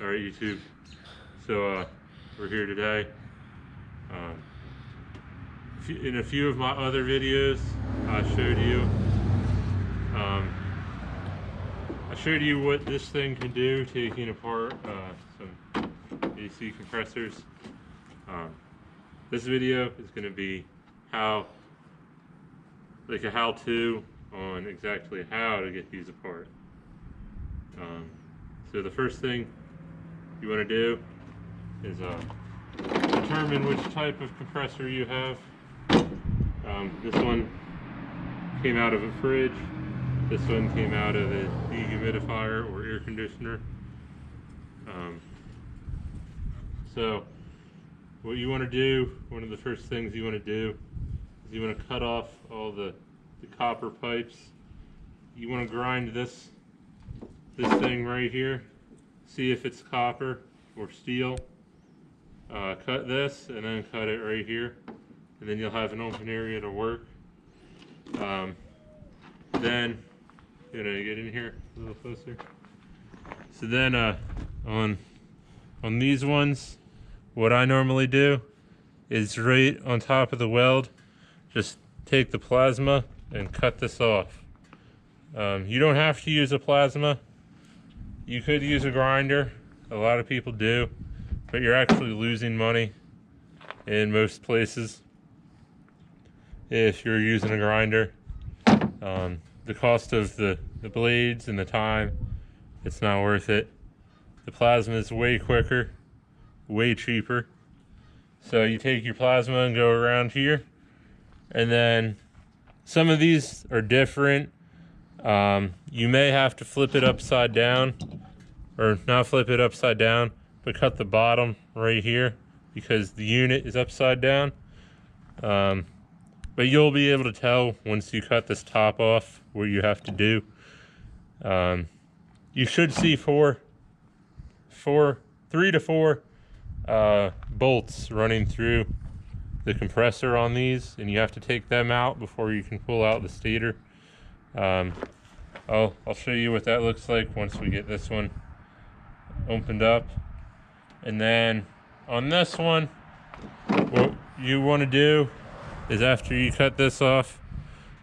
Alright YouTube, so we're here today. In a few of my other videos I showed you what this thing can do, taking apart some AC compressors. This video is going to be a how-to on exactly how to get these apart. So the first thing you want to do is determine which type of compressor you have. This one came out of a fridge. This one came out of a dehumidifier or air conditioner. So what you want to do, one of the first things you want to do is you want to cut off all the copper pipes. You want to grind this thing right here, see if it's copper or steel. Cut this and then cut it right here, and then you'll have an open area to work. Then you know, get in here a little closer. So then on these ones, what I normally do is right on top of the weld, just take the plasma and cut this off. You don't have to use a plasma. You could use a grinder. A lot of people do, but you're actually losing money in most places if you're using a grinder. The cost of the blades and the time, it's not worth it. The plasma is way quicker, way cheaper. So you take your plasma and go around here, and then some of these are different. You may have to flip it upside down, or not flip it upside down, but cut the bottom right here because the unit is upside down. But you'll be able to tell once you cut this top off what you have to do. You should see three to four bolts running through the compressor on these, and you have to take them out before you can pull out the stator. I'll show you what that looks like once we get this one opened up. And then on this one, what you want to do is after you cut this off,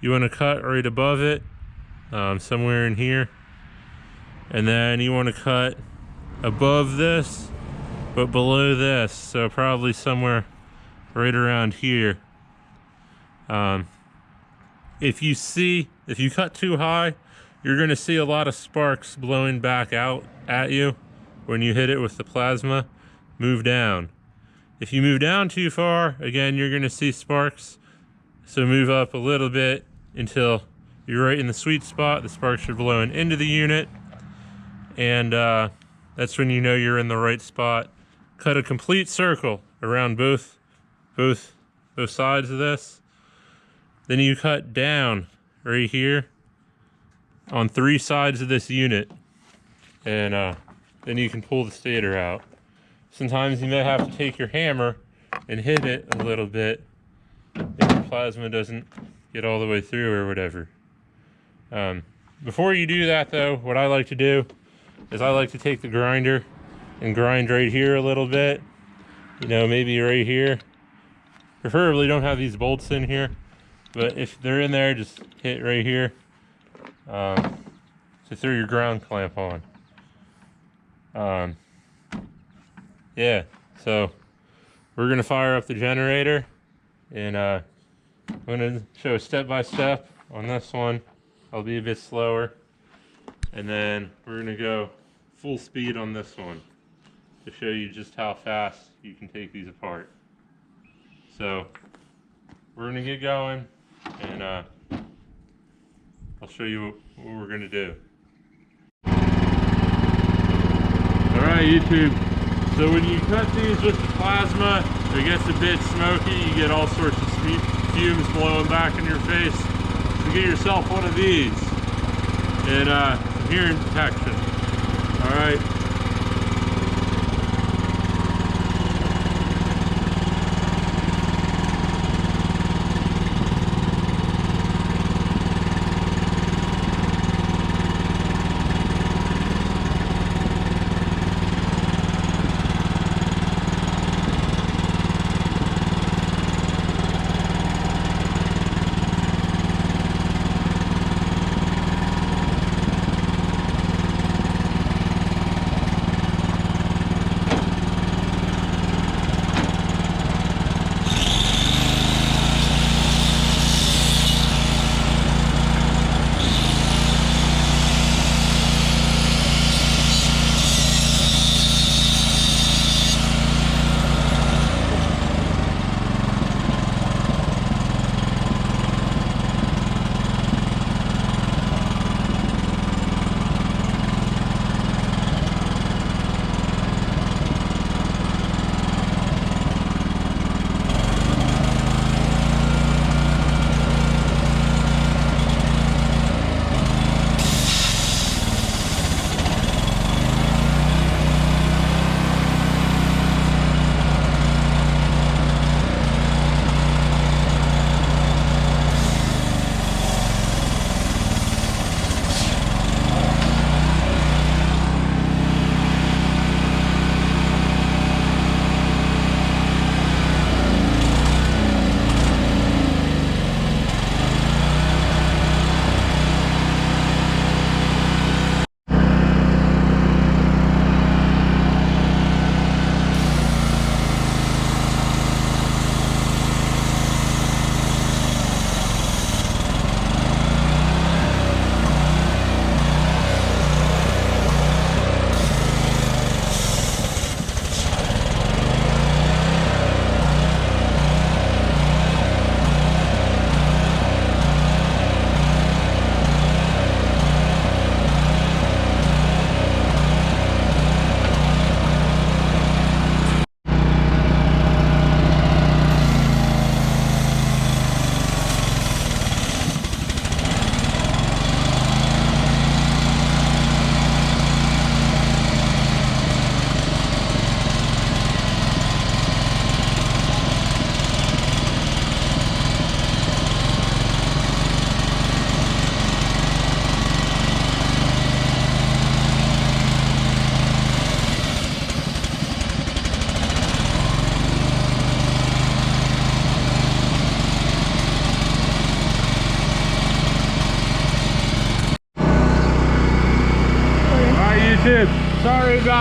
you want to cut right above it, somewhere in here, and then you want to cut above this but below this, so probably somewhere right around here. If you cut too high, you're going to see a lot of sparks blowing back out at you when you hit it with the plasma. Move down. If you move down too far, again, you're going to see sparks. So move up a little bit until you're right in the sweet spot. The sparks are blowing into the unit, and that's when you know you're in the right spot. Cut a complete circle around both sides of this. Then you cut down right here on 3 sides of this unit, and then you can pull the stator out. Sometimes you may have to take your hammer and hit it a little bit if the plasma doesn't get all the way through or whatever. Before you do that though, what I like to do is I like to take the grinder and grind right here a little bit. You know, maybe right here. Preferably don't have these bolts in here, but if they're in there, just hit right here to throw your ground clamp on. Yeah, so we're gonna fire up the generator, and I'm gonna show step-by-step on this one. I'll be a bit slower, and then we're gonna go full speed on this one to show you just how fast you can take these apart. So we're gonna get going, and I'll show you what we're gonna do. Alright YouTube, so when you cut these with the plasma, it gets a bit smoky. You get all sorts of fumes blowing back in your face. So get yourself one of these, and some hearing protection. Alright.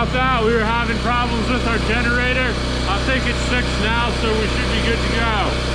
about that. We were having problems with our generator. I think it's fixed now, so we should be good to go.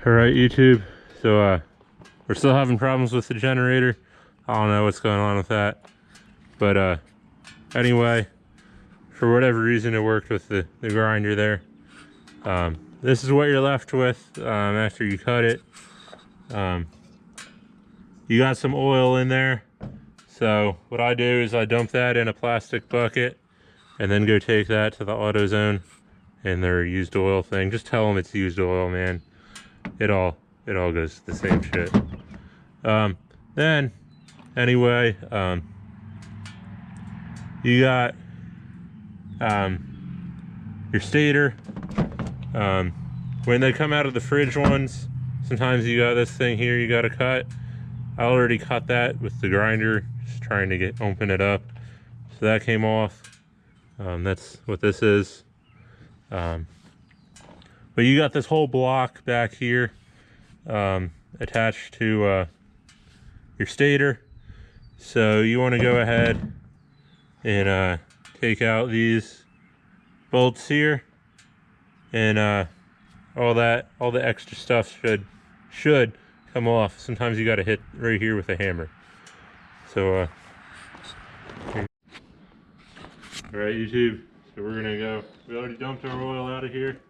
Alright, YouTube, so we're still having problems with the generator. I don't know what's going on with that, but anyway, for whatever reason it worked with the grinder there. This is what you're left with after you cut it. You got some oil in there, so what I do is I dump that in a plastic bucket and then go take that to the AutoZone and their used oil thing. Just tell them it's used oil, man. It all goes to the same shit. Then anyway, you got your stator. When they come out of the fridge ones, sometimes you got this thing here you got to cut. I already cut that with the grinder, just trying to open it up. So that came off. That's what this is. But you got this whole block back here attached to your stator. So you want to go ahead and take out these bolts here, and all the extra stuff should come off. Sometimes you got to hit right here with a hammer. So all right, YouTube, so we're gonna go. We already dumped our oil out of here,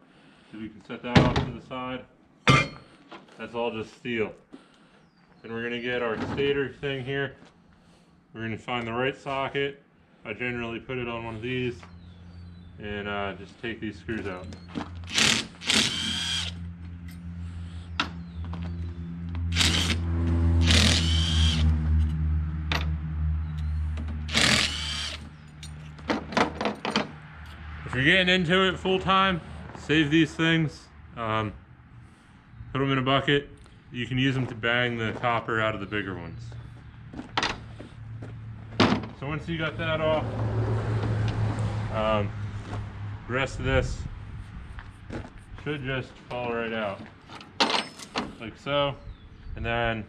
so we can set that off to the side. That's all just steel. Then we're gonna get our stator thing here. We're gonna find the right socket. I generally put it on one of these and just take these screws out. If you're getting into it full time, save these things. Put them in a bucket. You can use them to bang the copper out of the bigger ones. So once you got that off, the rest of this should just fall right out, like so. And then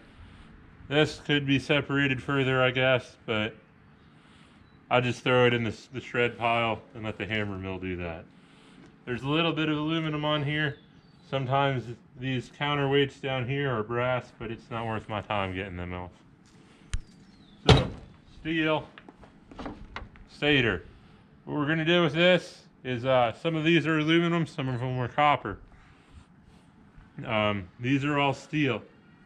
this could be separated further, I guess, but I just throw it in the shred pile and let the hammer mill do that. There's a little bit of aluminum on here. Sometimes these counterweights down here are brass, but it's not worth my time getting them off. So, steel, stator. What we're gonna do with this is some of these are aluminum, some of them are copper. These are all steel.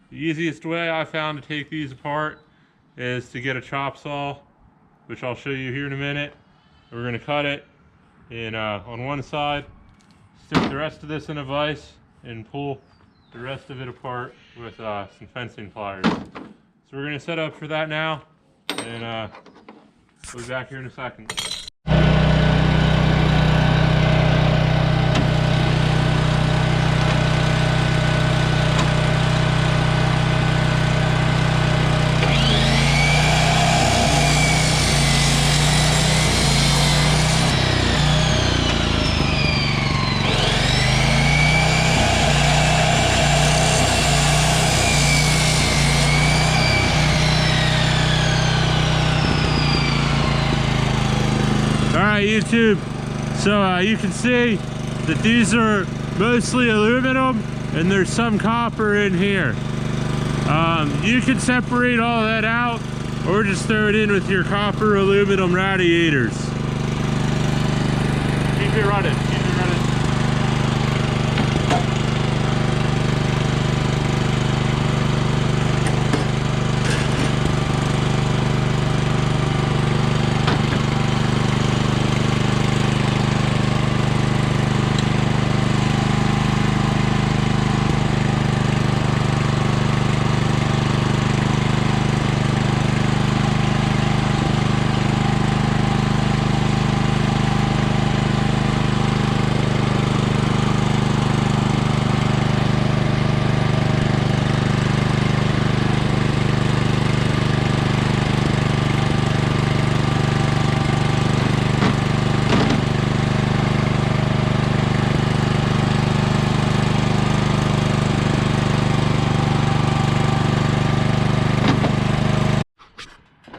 The easiest way I found to take these apart is to get a chop saw, which I'll show you here in a minute, We're gonna cut it in on one side, stick the rest of this in a vise, and pull the rest of it apart with some fencing pliers. So we're gonna set up for that now, and we'll be back here in a second. Alright YouTube, so you can see that these are mostly aluminum and there's some copper in here. You can separate all that out or just throw it in with your copper aluminum radiators. Keep it running, keep it running.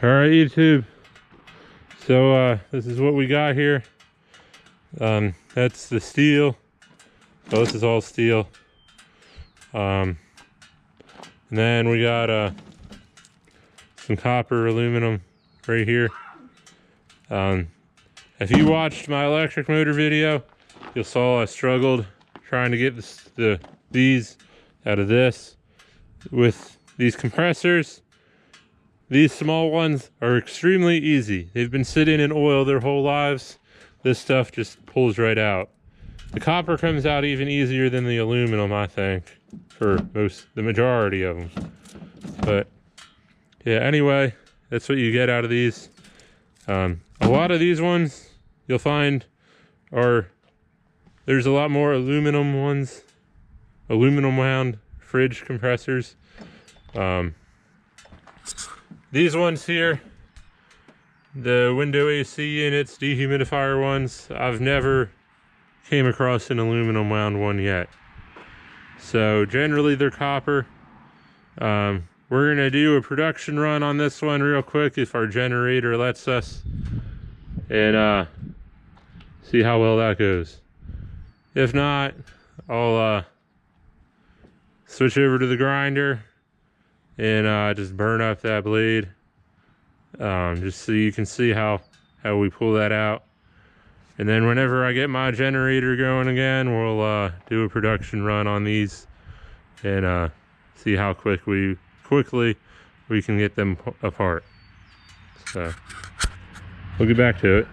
Alright YouTube, so this is what we got here. That's the steel. So this is all steel. And then we got some copper aluminum right here. If you watched my electric motor video, you saw I struggled trying to get these out of this with these compressors. These small ones are extremely easy. They've been sitting in oil their whole lives. This stuff just pulls right out. The copper comes out even easier than the aluminum, I think, for the majority of them. But yeah, anyway, that's what you get out of these. A lot of these ones you'll find there's a lot more aluminum ones, aluminum wound fridge compressors. These ones here, the window AC units, dehumidifier ones, I've never came across an aluminum wound one yet. So generally they're copper. We're gonna do a production run on this one real quick if our generator lets us, and see how well that goes. If not, I'll switch over to the grinder and just burn up that blade, just so you can see how we pull that out. And then whenever I get my generator going again, we'll do a production run on these and see how quickly we can get them apart. So we'll get back to it.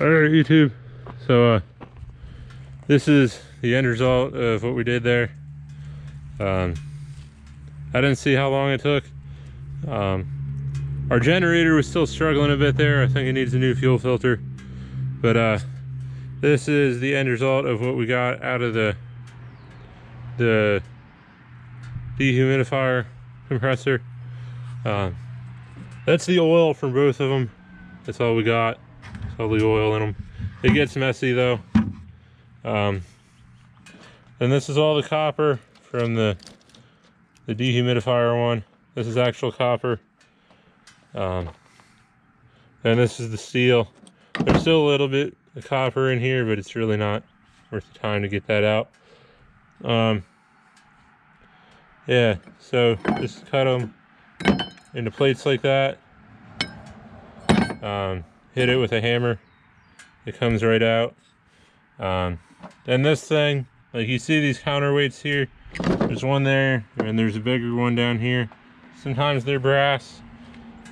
Alright, YouTube. So this is the end result of what we did there. I didn't see how long it took. Our generator was still struggling a bit there. I think it needs a new fuel filter. But this is the end result of what we got out of the dehumidifier compressor. That's the oil from both of them. That's all we got. That's all the oil in them. It gets messy though. And this is all the copper from the dehumidifier one. This is actual copper. And this is the steel. There's still a little bit of copper in here, but it's really not worth the time to get that out. Yeah, so just cut them into plates like that. Hit it with a hammer. It comes right out. And this thing, like you see these counterweights here, there's one there and there's a bigger one down here. Sometimes they're brass,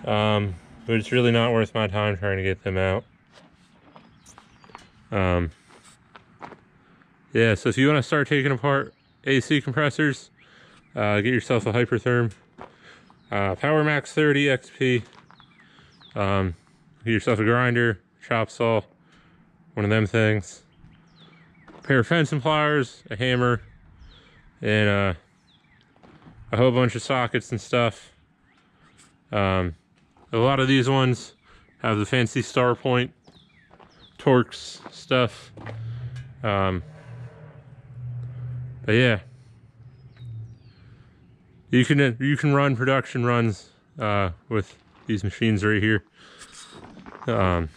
but it's really not worth my time trying to get them out. Yeah, so if you want to start taking apart AC compressors, get yourself a Hypertherm Power Max 30 XP. Get yourself a grinder, chop saw, one of them things, a pair of fencing pliers, a hammer, and a whole bunch of sockets and stuff. A lot of these ones have the fancy star point Torx stuff. But yeah, you can run production runs with these machines right here. I've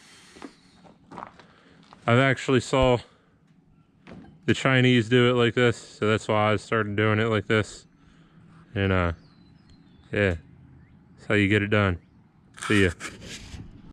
actually saw the Chinese do it like this, so that's why I started doing it like this. And yeah, that's how you get it done. See ya.